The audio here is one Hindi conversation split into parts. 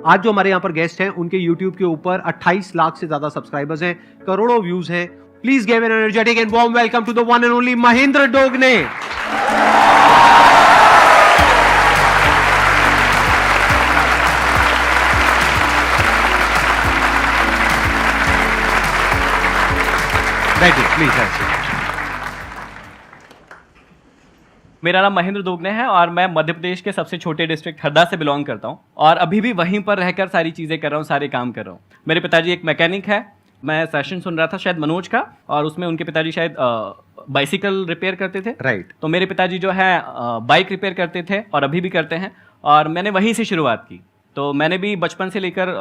आज जो हमारे यहाँ पर गेस्ट हैं उनके YouTube के ऊपर 28 लाख से ज्यादा सब्सक्राइबर्स हैं, करोड़ों व्यूज हैं। Please give an energetic and warm welcome to the one and only Mahendra Dogne. बैठिए प्लीज। मेरा नाम महेंद्र दोगने है और मैं मध्य प्रदेश के सबसे छोटे डिस्ट्रिक्ट हरदा से बिलोंग करता हूँ और अभी भी वहीं पर रहकर सारी चीज़ें कर रहा हूँ, सारे काम कर रहा हूँ। मेरे पिताजी एक मैकेनिक है। मैं सेशन सुन रहा था शायद मनोज का, और उसमें उनके पिताजी शायद बाइसिकल रिपेयर करते थे। राइट। तो मेरे पिताजी जो है बाइक रिपेयर करते थे और अभी भी करते हैं, और मैंने वहीं से शुरुआत की। तो मैंने भी बचपन से लेकर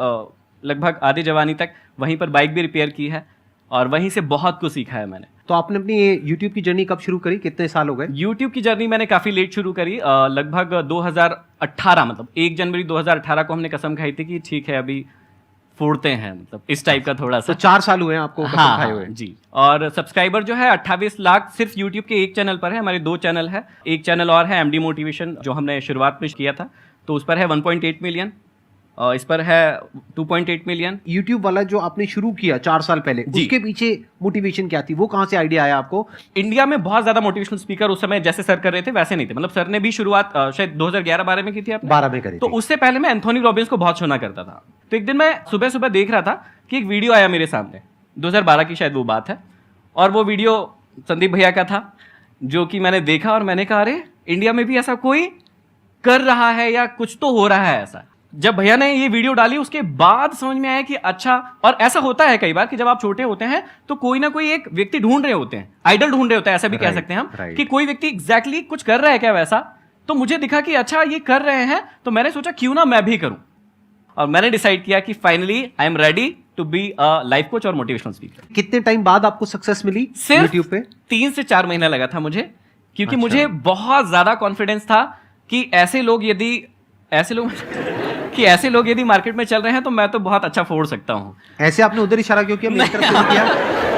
लगभग आधी जवानी तक वहीं पर बाइक भी रिपेयर की है और वहीं से बहुत कुछ सीखा है मैंने। तो आपने अपनी YouTube की जर्नी कब शुरू करी, कितने साल हो गए? YouTube की जर्नी मैंने काफ़ी लेट शुरू करी, लगभग 2018, मतलब 1 जनवरी 2018 को हमने कसम खाई थी कि ठीक है अभी फोड़ते हैं, मतलब इस टाइप का थोड़ा सा। तो 4 साल हुए हैं आपको कसम खाए हुए? जी। और सब्सक्राइबर जो है 28 लाख सिर्फ YouTube के एक चैनल पर है। हमारे 2 चैनल है, एक चैनल और है MD मोटिवेशन जो हमने शुरुआत में किया था, तो उस पर है 1.8 मिलियन, इस पर है 2.8 मिलियन। YouTube वाला जो आपने शुरू किया 4 साल पहले, उसके पीछे मोटिवेशन क्या थी, वो कहाँ से आइडिया आया आपको? इंडिया में बहुत ज्यादा मोटिवेशनल स्पीकर उस समय जैसे सर कर रहे थे वैसे नहीं थे। मतलब सर ने भी शुरुआत शायद 2011-12 में की थी आपने? 12 में करी तो थी। उससे पहले मैं एंथोनी रॉबिन्स को बहुत सुना करता था। तो एक दिन मैं सुबह सुबह देख रहा था कि एक वीडियो आया मेरे सामने, 2012 की शायद वो बात है, और वो वीडियो संदीप भैया का था, जो कि मैंने देखा और मैंने कहा अरे इंडिया में भी ऐसा कोई कर रहा है या कुछ तो हो रहा है ऐसा। जब भैया ने ये वीडियो डाली उसके बाद समझ में आया कि अच्छा, और ऐसा होता है कई बार कि जब आप छोटे होते हैं तो कोई ना कोई एक व्यक्ति ढूंढ रहे होते हैं, आइडल ढूंढ रहे होते हैं, ऐसा भी कह सकते हैं हम कि कोई व्यक्ति एग्जैक्टली कुछ कर रहा है क्या वैसा। तो मुझे दिखा कि अच्छा ये कर रहे हैं, तो मैंने सोचा क्यों ना मैं भी करूं, और मैंने डिसाइड किया कि finally I am ready to be a life coach और मोटिवेशनल स्पीकर। कितने टाइम बाद आपको सक्सेस मिली सिर्फ YouTube पे? 3 से 4 महीना लगा था मुझे, क्योंकि अच्छा। मुझे बहुत ज्यादा कॉन्फिडेंस था कि ऐसे लोग यदि मार्केट में चल रहे हैं तो मैं तो बहुत अच्छा फोड़ सकता हूँ। ऐसे आपने उधर इशारा क्यों किया, मेरी तरफ क्यों किया?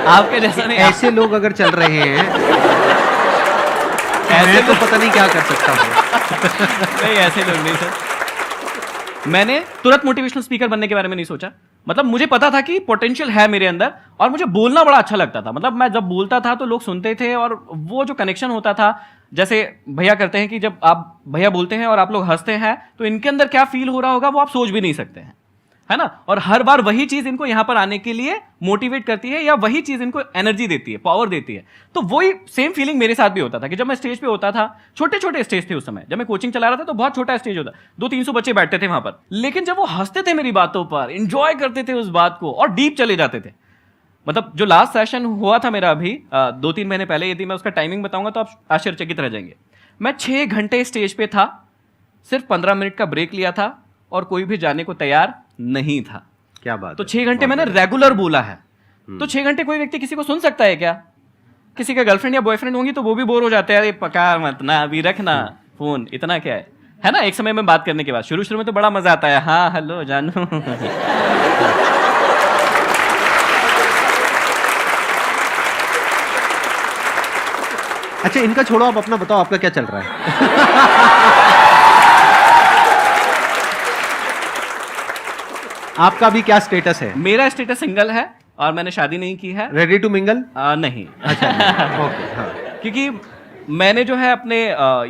आपके जैसा नहीं। ऐसे लोग अगर चल रहे हैं ऐसे तो पता नहीं क्या कर सकता हूँ। नहीं, ऐसे लोग नहीं सर। मैंने तुरंत मोटिवेशनल स्पीकर बनने के बारे में नहीं सोचा। मतलब मुझे पता था कि पोटेंशियल है मेरे अंदर, और मुझे बोलना बड़ा अच्छा लगता था। मतलब मैं जब बोलता था तो लोग सुनते थे, और वो जो कनेक्शन होता था, जैसे भैया करते हैं कि जब आप भैया बोलते हैं और आप लोग हंसते हैं तो इनके अंदर क्या फील हो रहा होगा वो आप सोच भी नहीं सकते हैं, है ना। और हर बार वही चीज इनको यहां पर आने के लिए मोटिवेट करती है, या वही चीज इनको एनर्जी देती है, पावर देती है। तो वही सेम फीलिंग मेरे साथ भी होता था कि जब मैं स्टेज पे होता था, छोटे छोटे स्टेज थे उस समय, जब मैं कोचिंग चला रहा था तो बहुत छोटा स्टेज होता, 200-300 बच्चे बैठते थे वहां पर, लेकिन जब वो हंसते थे मेरी बातों पर, इंजॉय करते थे उस बात को और डीप चले जाते थे। मतलब जो लास्ट सेशन हुआ था मेरा अभी 2-3 महीने पहले, यदि मैं उसका टाइमिंग बताऊंगा तो आप आश्चर्यचकित रह जाएंगे। मैं 6 घंटे स्टेज पे था, सिर्फ 15 मिनट का ब्रेक लिया था और कोई भी जाने को तैयार नहीं था। क्या बात तो है। 6 घंटे मैंने रेगुलर बोला है। तो 6 घंटे कोई व्यक्ति किसी को सुन सकता है क्या? किसी का गर्लफ्रेंड या बॉयफ्रेंड होंगी तो वो भी बोर हो जाते हैं, अरे पका मत ना, अभी रखना फोन, इतना क्या है ना। एक समय में बात करने के बाद शुरू में तो बड़ा मजा आता है, हाँ हेलो जानू। अच्छा, इनका छोड़ो, आप अपना बताओ, आपका क्या चल रहा है? आपका भी क्या स्टेटस है? मेरा स्टेटस सिंगल है और मैंने शादी नहीं की है। Ready to mingle? नहीं। अच्छा। ओके, हाँ। क्योंकि मैंने जो है अपने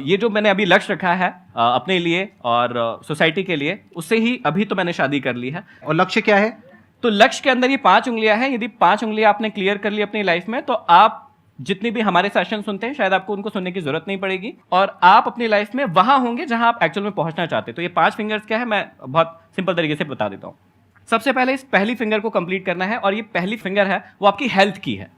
ये जो मैंने अभी लक्ष्य रखा है अपने लिए और सोसाइटी के लिए, उससे ही अभी तो मैंने शादी कर ली है। और लक्ष्य क्या है? तो लक्ष्य के अंदर ये 5 उंगलियां हैं। यदि 5 उंगलियां आपने क्लियर कर ली अपनी लाइफ में, तो आप जितनी भी हमारे सेशन सुनते हैं शायद आपको उनको सुनने की जरूरत नहीं पड़ेगी, और आप अपनी लाइफ में वहां होंगे जहां आप एक्चुअल में पहुंचना चाहते हैं। तो ये 5 फिंगर्स क्या है, मैं बहुत सिंपल तरीके से बता देता हूं। सबसे पहले इस पहली फिंगर को कंप्लीट करना है, और ये पहली फिंगर है वो आपकी हेल्थ की है।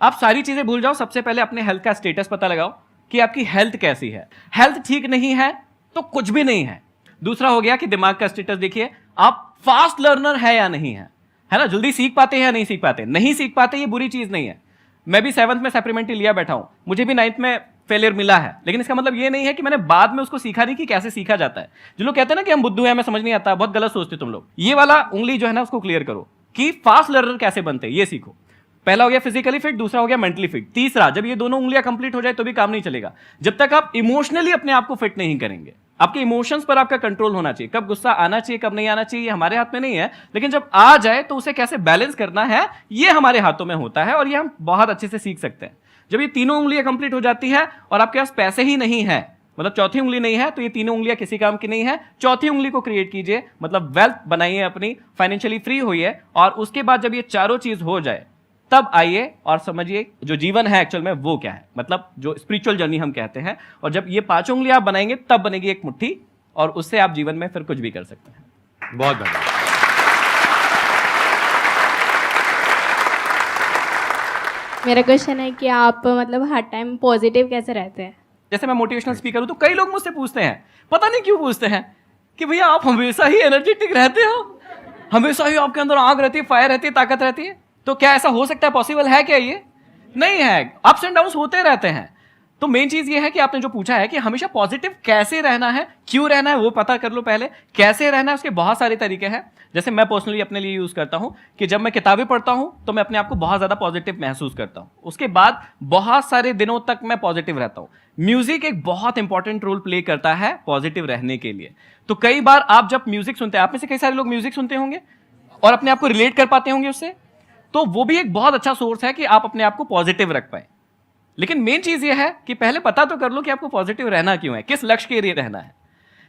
आप सारी चीजें भूल जाओ, सबसे पहले अपने हेल्थ का स्टेटस पता लगाओ कि आपकी हेल्थ कैसी है। हेल्थ ठीक नहीं है तो कुछ भी नहीं है। दूसरा हो गया कि दिमाग का स्टेटस देखिए, आप फास्ट लर्नर है या नहीं है ना, जल्दी सीख पाते हैं या नहीं सीख पाते। नहीं सीख पाते ये बुरी चीज नहीं है। मैं भी 7th में सप्लीमेंट्री लिया बैठा हूं, मुझे भी 9th में फेलियर मिला है, लेकिन इसका मतलब ये नहीं है कि मैंने बाद में उसको सीखा नहीं कि कैसे सीखा जाता है। जो लोग कहते हैं ना कि हम बुद्धू हैं, हमें समझ नहीं आता, बहुत गलत सोचते तुम लोग। ये वाला उंगली जो है ना उसको क्लियर करो कि फास्ट लर्नर कैसे बनते हैं, ये सीखो। पहला हो गया फिजिकली फिट, दूसरा हो गया मेंटली फिट, तीसरा जब ये दोनों उंगलियां कंप्लीट हो जाए तो भी काम नहीं चलेगा जब तक आप इमोशनली अपने आप को फिट नहीं करेंगे। आपके इमोशंस पर आपका कंट्रोल होना चाहिए, कब गुस्सा आना चाहिए कब नहीं आना चाहिए हमारे हाथ में नहीं है, लेकिन जब आ जाए तो उसे कैसे बैलेंस करना है ये हमारे हाथों में होता है और ये हम बहुत अच्छे से सीख सकते हैं। जब ये तीनों उंगलियां कंप्लीट हो जाती है और आपके पास पैसे ही नहीं है, मतलब चौथी उंगली नहीं है, तो ये तीनों उंगलियां किसी काम की नहीं है। चौथी उंगली को क्रिएट कीजिए, मतलब वेल्थ बनाइए अपनी, फाइनेंशियली फ्री होइए, और उसके बाद जब ये चारों चीज हो जाए तब आइए और समझिए जो जीवन है एक्चुअल में वो क्या है, मतलब जो स्पिरिचुअल जर्नी हम कहते हैं। और जब ये पांचों उंगलियां आप बनाएंगे तब बनेगी एक मुट्ठी, और उससे आप जीवन में फिर कुछ भी कर सकते हैं। बहुत बढ़िया। मेरा क्वेश्चन है कि आप मतलब हर टाइम पॉजिटिव कैसे रहते हैं? जैसे मैं मोटिवेशनल स्पीकर हूं तो कई लोग मुझसे पूछते हैं, पता नहीं क्यों पूछते हैं, कि भैया आप हमेशा ही एनर्जेटिक रहते हो, हमेशा ही आपके अंदर आग रहती है, फायर रहती है, ताकत रहती है, तो क्या ऐसा हो सकता है, पॉसिबल है क्या? ये नहीं है, अप्स एंड डाउन्स होते रहते हैं। तो मेन चीज ये है कि आपने जो पूछा है कि हमेशा पॉजिटिव कैसे रहना है, क्यों रहना है, वो पता कर लो पहले। कैसे रहना है उसके बहुत सारे तरीके हैं। जैसे मैं पर्सनली अपने लिए यूज करता हूं कि जब मैं किताबें पढ़ता हूं तो मैं अपने आप को बहुत ज्यादा पॉजिटिव महसूस करता हूं, उसके बाद बहुत सारे दिनों तक मैं पॉजिटिव रहता हूं। म्यूजिक एक बहुत इंपॉर्टेंट रोल प्ले करता है पॉजिटिव रहने के लिए। तो कई बार आप जब म्यूजिक सुनते हैं, आप में से कई सारे लोग म्यूजिक सुनते होंगे और अपने आप को रिलेट कर पाते होंगे उससे, तो वो भी एक बहुत अच्छा सोर्स है कि आप अपने आप को पॉजिटिव रख पाए। लेकिन मेन चीज ये है कि पहले पता तो कर लो कि आपको पॉजिटिव रहना क्यों है, किस लक्ष्य के लिए रहना है।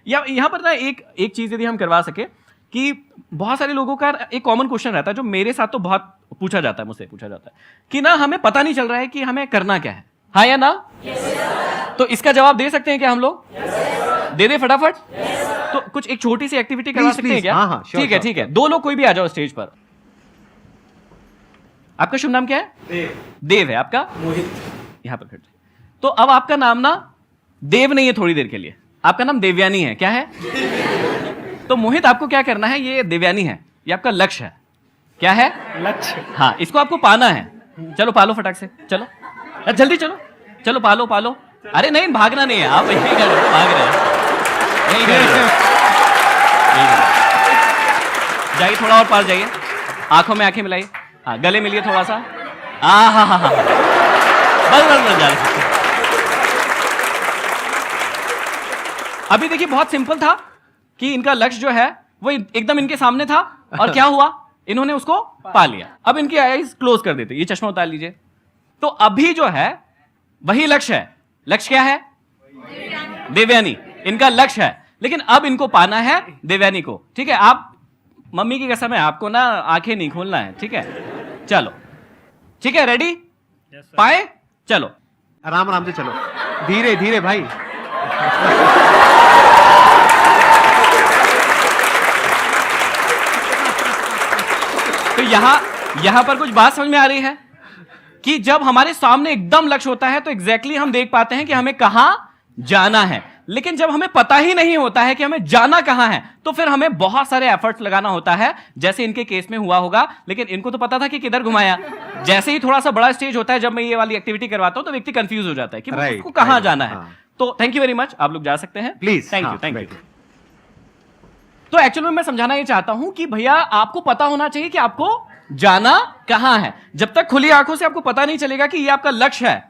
या यहां पर ना एक चीज यदि हम करवा सके कि बहुत सारे लोगों का एक कॉमन क्वेश्चन रहता है जो मेरे साथ तो बहुत पूछा जाता है, मुझसे पूछा जाता है कि ना हमें पता नहीं चल रहा है कि हमें करना क्या है, हाँ या ना? तो इसका जवाब दे सकते हैं क्या हम लोग? दे दे फटाफट। तो कुछ एक छोटी सी एक्टिविटी करवा सकते हैं क्या? हाँ, ठीक है ठीक है, दो लोग कोई भी आ जाओ स्टेज पर। आपका शुभ नाम क्या है? देव है। आपका? मोहित। यहां पर खड़े। तो अब आपका नाम ना देव नहीं है, थोड़ी देर के लिए आपका नाम देवयानी है। क्या है? तो मोहित आपको क्या करना है, ये देवयानी है, ये आपका लक्ष्य है। क्या है? लक्ष्य। हाँ, इसको आपको पाना है। चलो पालो फटाक से, चलो जल्दी चलो, चलो पालो पालो। अरे नहीं, भागना नहीं है, आप यही कर रहे हो, भाग रहे हैं, यही कर रहे हो। जाइए थोड़ा और पास जाइए, आंखों में आंखें मिलाइए, हाँ गले मिलिए थोड़ा सा, हाँ बस बस बस जा रहे। अभी देखिए बहुत सिंपल था कि इनका लक्ष्य जो है वो एकदम इनके सामने था और क्या हुआ, इन्होंने उसको पा लिया। अब इनकी आईज क्लोज कर देते, ये चश्मा उतार लीजिए। तो अभी जो है वही लक्ष्य है। लक्ष्य क्या है? देवयानी, इनका लक्ष्य है, लेकिन अब इनको पाना है देवयानी को। ठीक है, आप मम्मी की कसम है आपको ना आंखें नहीं खोलना है, ठीक है? चलो ठीक है, रेडी? पाए? चलो आराम आराम से चलो, धीरे धीरे भाई। तो यहां पर कुछ बात समझ में आ रही है कि जब हमारे सामने एकदम लक्ष्य होता है तो एग्जैक्टली हम देख पाते हैं कि हमें कहां जाना है। लेकिन जब हमें पता ही नहीं होता है कि हमें जाना कहां है तो फिर हमें बहुत सारे एफर्ट्स लगाना होता है, जैसे इनके केस में हुआ होगा। लेकिन इनको तो पता था कि किधर घुमाया। जैसे ही थोड़ा सा बड़ा स्टेज होता है, जब मैं ये वाली एक्टिविटी करवाता हूं तो व्यक्ति कंफ्यूज हो जाता है कि उसको कहां जाना है। तो थैंक यू वेरी मच, आप लोग जा सकते हैं please. Thank you thank you. तो एक्चुअली मैं समझाना ये चाहता हूं कि भैया आपको पता होना चाहिए कि आपको जाना कहां है। जब तक खुली आंखों से आपको पता नहीं चलेगा कि ये आपका लक्ष्य है,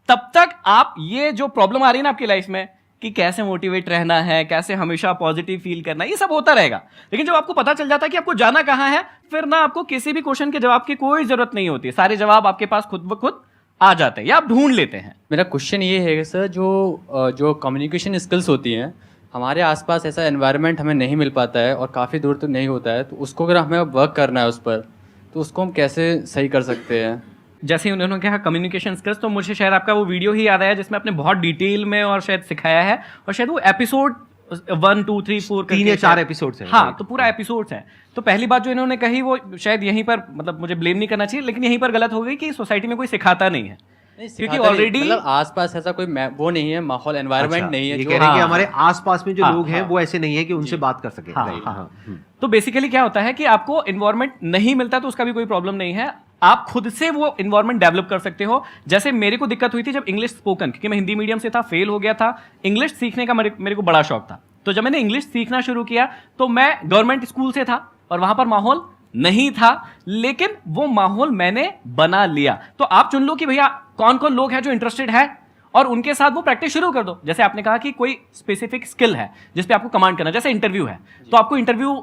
तब तक आप ये जो प्रॉब्लम आ रही है ना आपकी लाइफ में कि कैसे मोटिवेट रहना है, कैसे हमेशा पॉजिटिव फील करना है, ये सब होता रहेगा। लेकिन जब आपको पता चल जाता है कि आपको जाना कहां है, फिर ना आपको किसी भी क्वेश्चन के जवाब की कोई जरूरत नहीं होती, सारे जवाब आपके पास खुद ब खुद आ जाते हैं या आप ढूंढ लेते हैं। मेरा क्वेश्चन ये है सर, जो कम्युनिकेशन स्किल्स होती हैं, हमारे आसपास ऐसा एनवायरनमेंट हमें नहीं मिल पाता है और काफ़ी दूर तक नहीं होता है, तो उसको अगर हमें वर्क करना है उस पर, तो उसको हम कैसे सही कर सकते हैं? जैसे ही उन्होंने कहा कम्युनिकेशन स्किल्स, तो मुझे शायद आपका वो वीडियो ही याद आया जिसमें आपने बहुत डिटेल में और शायद सिखाया है, और शायद वो एपिसोड 1 2 3 4 3 या 4 एपिसोड्स हैं। हाँ, तो पूरा एपिसोड्स है। तो पहली बात जो इन्होंने कही वो शायद यहीं पर, मतलब मुझे ब्लेम नहीं करना चाहिए, लेकिन यहीं पर गलत हो गई कि सोसाइटी में कोई सिखाता नहीं है, क्योंकि ऑलरेडी मतलब आसपास ऐसा कोई वो नहीं है, माहौल एनवायरनमेंट नहीं है। ये जो कह रहे हैं कि हाँ, हमारे आसपास में जो हाँ, लोग हैं हाँ, वो ऐसे नहीं है कि उनसे बात कर सके। हाँ, Right, हाँ, हाँ। तो बेसिकली क्या होता है कि आपको इन्वायरमेंट नहीं मिलता तो उसका भी कोई प्रॉब्लम नहीं है, आप खुद से वो इन्वायरमेंट डेवलप कर सकते हो। जैसे मेरे को दिक्कत हुई थी जब इंग्लिश स्पोकन, क्योंकि मैं हिंदी मीडियम से था, फेल हो गया था। इंग्लिश सीखने का मेरे को बड़ा शौक था, तो जब मैंने इंग्लिश सीखना शुरू किया तो मैं गवर्नमेंट स्कूल से था और वहां पर माहौल नहीं था, लेकिन वो माहौल मैंने बना लिया। तो आप चुन लो कि भैया कौन कौन लोग हैं जो इंटरेस्टेड है, और उनके साथ वो प्रैक्टिस शुरू कर दो। जैसे आपने कहा कि कोई स्पेसिफिक स्किल है जिस पे आपको कमांड करना है, जैसे इंटरव्यू है, तो आपको इंटरव्यू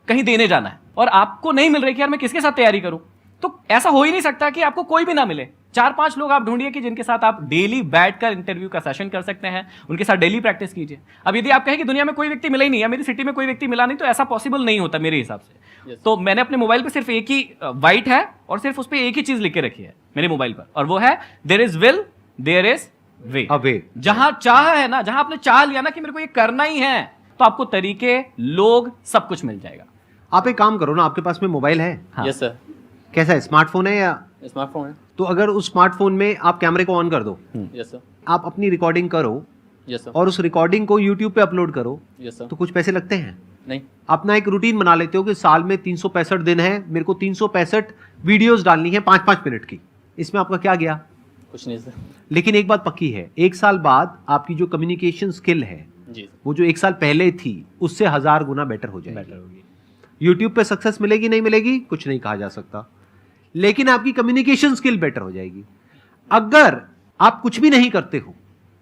कहीं देने जाना है और आपको नहीं मिल रही कि यार मैं किसके साथ तैयारी करूं, तो ऐसा हो ही नहीं सकता कि आपको कोई भी ना मिले। 4-5 लोग आप ढूंढिए कि जिनके साथ आप डेली बैठकर इंटरव्यू का सेशन कर सकते हैं, उनके साथ डेली प्रैक्टिस कीजिए। अब यदि आप कहें कि दुनिया में कोई व्यक्ति मिला ही नहीं, या मेरी सिटी में कोई व्यक्ति मिला नहीं, तो ऐसा पॉसिबल नहीं होता मेरे हिसाब से। तो मैंने अपने मोबाइल पे सिर्फ एक ही वाइट है और सिर्फ उस पर एक ही चीज लिख के रखी है मेरे मोबाइल पर, और वो है there is will there is way. जहां चाह है ना, जहां आपने चाह लिया ना कि मेरे को ये करना ही है, तो आपको तरीके, लोग, सब कुछ मिल जाएगा। आप एक काम करो ना, आपके पास में मोबाइल है? यस सर, कैसा है, स्मार्टफोन है या? स्मार्टफोन है। तो अगर उस स्मार्टफोन में आप कैमरे को ऑन कर दो, यस सर, आप अपनी रिकॉर्डिंग करो यस सर, और उस रिकॉर्डिंग को यूट्यूब पे अपलोड करो, यस सर। तो कुछ पैसे लगते हैं? नहीं, अपना एक रूटीन बना लेते हो कि साल में 365 दिन है, मेरे को 365 वीडियोस डालनी है 5-5 मिनट की। इसमें आपका क्या गया? कुछ नहीं सर। लेकिन एक बात पक्की है, 1 साल बाद आपकी जो कम्युनिकेशन स्किल है जी सर, वो जो 1 साल पहले थी उससे 1000 गुना बेटर हो जाएगी। बेटर होगी। यूट्यूब पे सक्सेस मिलेगी नहीं मिलेगी कुछ नहीं कहा जा सकता, लेकिन आपकी कम्युनिकेशन स्किल बेटर हो जाएगी। अगर आप कुछ भी नहीं करते हो,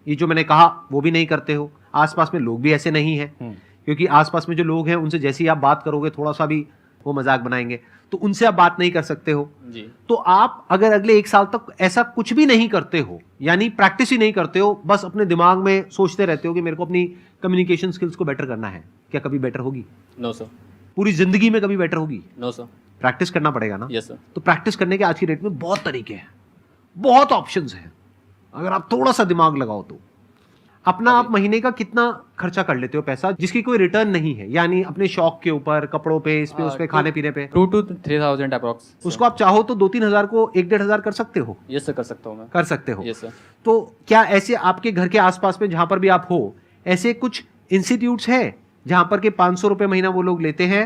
ये जो मैंने कहा वो भी नहीं करते हो, आसपास में लोग भी ऐसे नहीं हैं, क्योंकि आसपास में जो लोग हैं उनसे जैसे ही आप बात करोगे थोड़ा सा भी वो मजाक बनाएंगे, तो उनसे आप बात नहीं कर सकते हो। जी, तो आप अगर अगले 1 साल तक ऐसा कुछ भी नहीं करते हो, यानी प्रैक्टिस ही नहीं करते हो, बस अपने दिमाग में सोचते रहते हो कि मेरे को अपनी कम्युनिकेशन स्किल्स को बेटर करना है, क्या कभी बेटर होगी? नो सर, पूरी जिंदगी में कभी बेटर होगी? No sir. प्रैक्टिस करना पड़ेगा ना। यस सर, तो प्रैक्टिस करने के आज की डेट में बहुत तरीके हैं, बहुत ऑप्शंस हैं, अगर आप थोड़ा सा दिमाग लगाओ तो। अपना आप महीने का कितना खर्चा कर लेते हो पैसा जिसकी कोई रिटर्न नहीं है, यानी अपने शौक के ऊपर, कपड़ों पे, इस पे, उस पे, खाने पीने पे? 2 to 3,000 अप्रॉक्स। उसको आप चाहो तो 2-3 हजार को 1-1.5 हजार कर सकते हो? यस सर, कर सकता हूँ मैं। कर सकते हो। Yes sir. तो क्या ऐसे आपके घर के आसपास में जहां पर भी आप हो, ऐसे कुछ इंस्टीट्यूट्स है जहां पर के 500 रुपए महीना वो लोग लेते हैं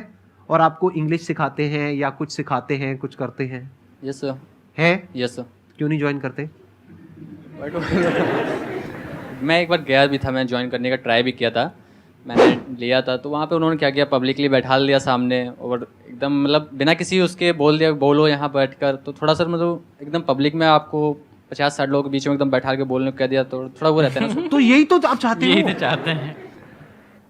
और आपको इंग्लिश सिखाते हैं या कुछ सिखाते हैं, कुछ करते हैं? Yes sir. है? Yes sir. क्यों नहीं ज्वाइन करते? मैं एक बार गया भी था, मैं ज्वाइन करने का ट्राई भी किया था, मैंने लिया था, तो वहाँ पे उन्होंने क्या किया, पब्लिकली बैठा लिया सामने और एकदम मतलब बिना किसी उसके बोल दिया बोलो यहाँ बैठकर। तो थोड़ा सा मतलब एकदम पब्लिक में आपको 50-60 लोगों के बीच में एकदम बैठा के बोलने को कह दिया, तो थोड़ा वो रहता है ना। तो यही तो आप चाहते यही हो। तो चाहते हैं।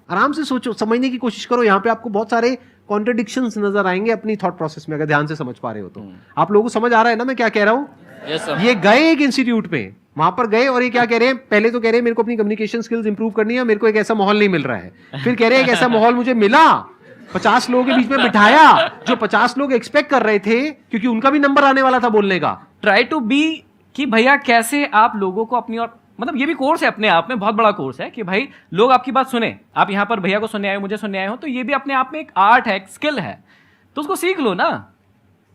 आराम से सोचो, समझने की कोशिश करो। यहाँ पे आपको बहुत सारे कॉन्ट्रडिक्शंस नजर आएंगे अपनी थॉट प्रोसेस में, अगर ध्यान से समझ पा रहे हो तो। आप लोगों को समझ आ रहा है ना मैं क्या कह रहा हूँ? Yes sir. ये गए एक इंस्टीट्यूट में, वहां पर गए और ये क्या कह रहे हैं, पहले तो कह रहे हैं मेरे को अपनी कम्युनिकेशन स्किल्स इंप्रूव करनी है, मेरे को एक ऐसा माहौल नहीं मिल रहा है। फिर कह रहे हैं एक ऐसा माहौल मुझे मिला, 50 लोगों के बीच में बिठाया, जो 50 लोग एक्सपेक्ट कर रहे थे, क्योंकि उनका भी नंबर आने वाला था बोलने का। ट्राई टू बी कि भैया कैसे आप लोगों को अपनी और मतलब ये भी कोर्स है अपने आप में, बहुत बड़ा कोर्स है कि भाई लोग आपकी बात सुने। आप यहाँ पर भैया को सुनने आए हो, मुझे सुनने आए हो, तो ये भी अपने आप में एक आर्ट है, एक स्किल है, तो उसको सीख लो ना।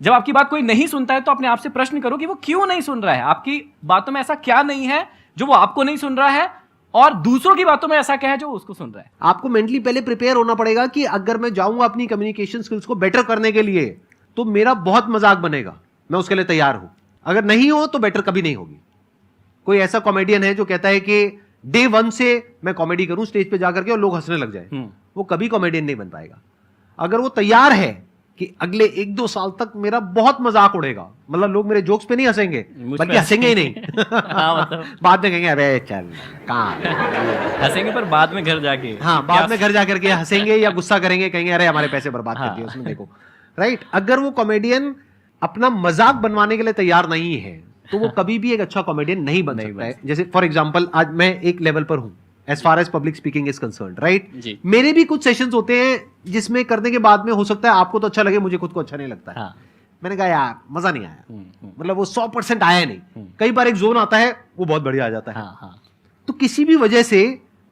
जब आपकी बात कोई नहीं सुनता है तो अपने आप से प्रश्न करो कि वो क्यों नहीं सुन रहा है, आपकी बातों में ऐसा क्या नहीं है जो वो आपको नहीं सुन रहा है, और दूसरों की बातों में ऐसा क्या है जो उसको सुन रहा है। आपको मेंटली पहले प्रिपेयर होना पड़ेगा कि अगर मैं जाऊंगा अपनी कम्युनिकेशन स्किल्स को बेटर करने के लिए तो मेरा बहुत मजाक बनेगा, मैं उसके लिए तैयार हूं। अगर नहीं हो तो बेटर कभी नहीं होगी। कोई ऐसा कॉमेडियन है जो कहता है कि डे 1 से मैं कॉमेडी करूं स्टेज पे जाकर के और लोग हंसने लग जाए, वो कभी कॉमेडियन नहीं बन पाएगा। अगर वो तैयार है कि अगले 1-2 साल तक मेरा बहुत मजाक उड़ेगा, मतलब लोग मेरे जोक्स पे नहीं हंसेंगे, बल्कि हंसेंगे ही नहीं। हाँ, मतलब बाद में कहेंगे अबे चल कहाँ, हंसेंगे पर बाद में घर जाके। हाँ बाद में घर जाकर के हंसेंगे या गुस्सा करेंगे, कहेंगे अरे हमारे पैसे बर्बाद कर दिए उसमें, देखो। राइट? अगर वो कॉमेडियन अपना मजाक बनवाने के लिए तैयार नहीं है तो वो कभी भी एक अच्छा कॉमेडियन नहीं बन सकता है। जैसे फॉर एग्जांपल आज मैं एक लेवल पर हूं as far as public speaking is concerned, right? मेरे भी कुछ सेशंस होते हैं जिसमें करने के बाद में हो सकता है आपको तो अच्छा लगे, मुझे खुद को अच्छा नहीं लगता है। मैंने कहा यार मजा नहीं आया, मतलब वो 100% आया नहीं। कई बार एक जोन आता है वो बहुत बढ़िया आ जाता है। तो किसी भी वजह से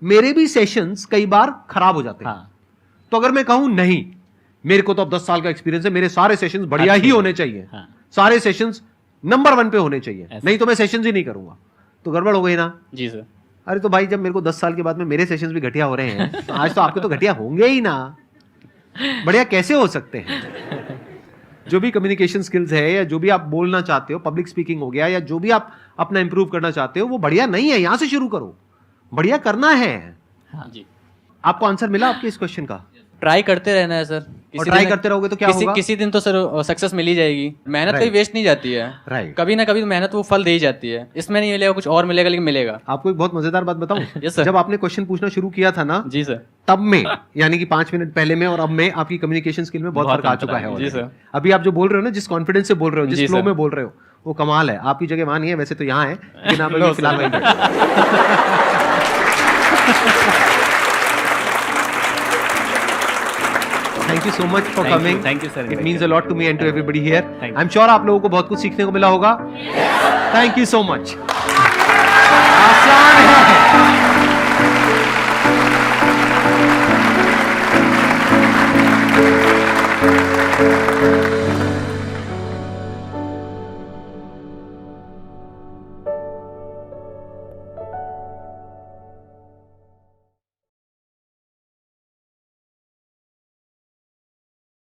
मेरे भी सेशंस कई बार खराब हो जाते हैं। तो अगर मैं कहूं नहीं मेरे को तो अब 10 साल का एक्सपीरियंस है, मेरे सारे सेशंस बढ़िया ही होने चाहिए, सारे सेशंस नंबर 1 पे होने चाहिए, नहीं तो मैं सेशंस ही नहीं करूंगा, तो गड़बड़ हो गई ना। जी सर। अरे तो भाई जब मेरे को 10 साल के बाद में मेरे सेशंस भी घटिया हो रहे हैं तो आज तो आपके तो घटिया होंगे ही ना। बढ़िया कैसे हो सकते हैं? जो भी कम्युनिकेशन स्किल्स है या जो भी आप बोलना चाहते हो, पब्लिक स्पीकिंग हो गया या जो भी आप अपना इंप्रूव करना चाहते हो, वो बढ़िया नहीं है। यहां से शुरू करो, बढ़िया करना है। जी। आपको आंसर मिला आपके इस क्वेश्चन का? ट्राई करते रहना है सर, और ट्राई करते रहोगे तो क्या होगा? किसी दिन तो सर सक्सेस मिल ही जाएगी। मेहनत कभी वेस्ट नहीं जाती है। राइट। कभी ना कभी तो मेहनत वो फल दे ही जाती है। इसमें नहीं मिलेगा, कुछ और मिलेगा, लेकिन मिलेगा। आपको एक बहुत मजेदार बात बताऊं? Yes, sir. जब आपने क्वेश्चन पूछना शुरू किया था ना, जी सर। तब में यानी कि 5 मिनट पहले में और अब में आपकी कम्युनिकेशन स्किल में बहुत फर्क आ चुका है। जी सर। अभी आप जो बोल रहे हो ना, जिस कॉन्फिडेंस से बोल रहे हो, जिस जी फ्लो सर। में बोल रहे हो, वो कमाल है। आपकी जगह वहां नहीं है, वैसे तो यहाँ है, लेकिन आप अभी फिलहाल वहीं पे। Thank you so much for coming. Thank you, sir. It means a lot to me and to everybody here. Thank you. I'm sure आप लोगों को बहुत कुछ सीखने को मिला होगा. Thank you so much. आसान है.